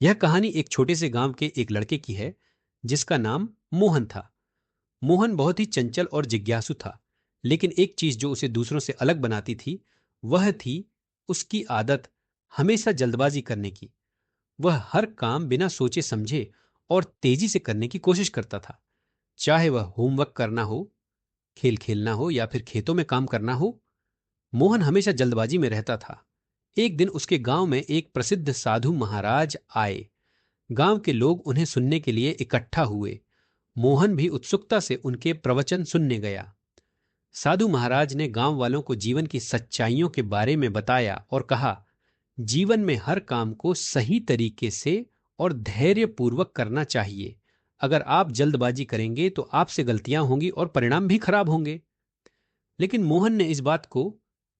यह कहानी एक छोटे से गांव के एक लड़के की है जिसका नाम मोहन था। मोहन बहुत ही चंचल और जिज्ञासु था, लेकिन एक चीज जो उसे दूसरों से अलग बनाती थी वह थी उसकी आदत हमेशा जल्दबाजी करने की। वह हर काम बिना सोचे समझे और तेजी से करने की कोशिश करता था। चाहे वह होमवर्क करना हो, खेल खेलना हो या फिर खेतों में काम करना हो, मोहन हमेशा जल्दबाजी में रहता था। एक दिन उसके गांव में एक प्रसिद्ध साधु महाराज आए। गांव के लोग उन्हें सुनने के लिए इकट्ठा हुए। मोहन भी उत्सुकता से उनके प्रवचन सुनने गया। साधु महाराज ने गांव वालों को जीवन की सच्चाइयों के बारे में बताया और कहा, जीवन में हर काम को सही तरीके से और धैर्य पूर्वक करना चाहिए। अगर आप जल्दबाजी करेंगे तो आपसे गलतियां होंगी और परिणाम भी खराब होंगे। लेकिन मोहन ने इस बात को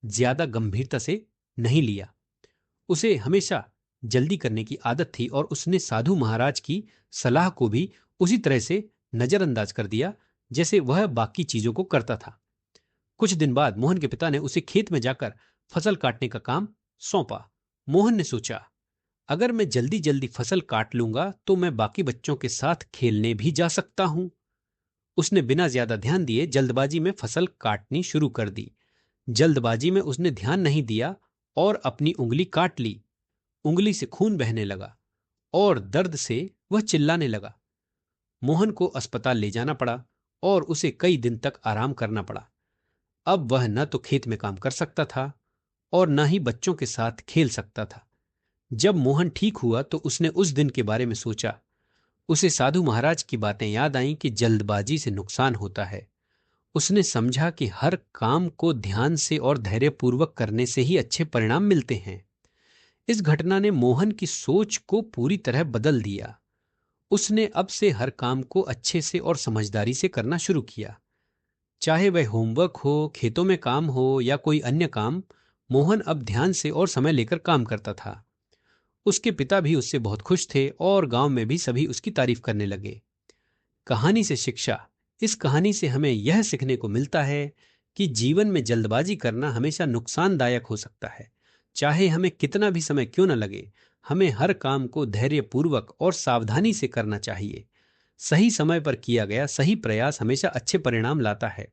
ज्यादा गंभीरता से नहीं लिया। उसे हमेशा जल्दी करने की आदत थी और उसने साधु महाराज की सलाह को भी उसी तरह से नजरअंदाज कर दिया जैसे वह बाकी चीजों को करता था। कुछ दिन बाद मोहन के पिता ने उसे खेत में जाकर फसल काटने का काम सौंपा। मोहन ने सोचा, अगर मैं जल्दी जल्दी फसल काट लूंगा तो मैं बाकी बच्चों के साथ खेलने भी जा सकता हूं। उसने बिना ज्यादा ध्यान दिए जल्दबाजी में फसल काटनी शुरू कर दी। जल्दबाजी में उसने ध्यान नहीं दिया और अपनी उंगली काट ली। उंगली से खून बहने लगा और दर्द से वह चिल्लाने लगा। मोहन को अस्पताल ले जाना पड़ा और उसे कई दिन तक आराम करना पड़ा। अब वह न तो खेत में काम कर सकता था और न ही बच्चों के साथ खेल सकता था। जब मोहन ठीक हुआ तो उसने उस दिन के बारे में सोचा। उसे साधु महाराज की बातें याद आईं कि जल्दबाजी से नुकसान होता है। उसने समझा कि हर काम को ध्यान से और धैर्यपूर्वक करने से ही अच्छे परिणाम मिलते हैं। इस घटना ने मोहन की सोच को पूरी तरह बदल दिया। उसने अब से हर काम को अच्छे से और समझदारी से करना शुरू किया। चाहे वह होमवर्क हो, खेतों में काम हो या कोई अन्य काम, मोहन अब ध्यान से और समय लेकर काम करता था। उसके पिता भी उससे बहुत खुश थे और गांव में भी सभी उसकी तारीफ करने लगे। कहानी से शिक्षा। इस कहानी से हमें यह सीखने को मिलता है कि जीवन में जल्दबाजी करना हमेशा नुकसानदायक हो सकता है। चाहे हमें कितना भी समय क्यों न लगे, हमें हर काम को धैर्यपूर्वक और सावधानी से करना चाहिए। सही समय पर किया गया सही प्रयास हमेशा अच्छे परिणाम लाता है।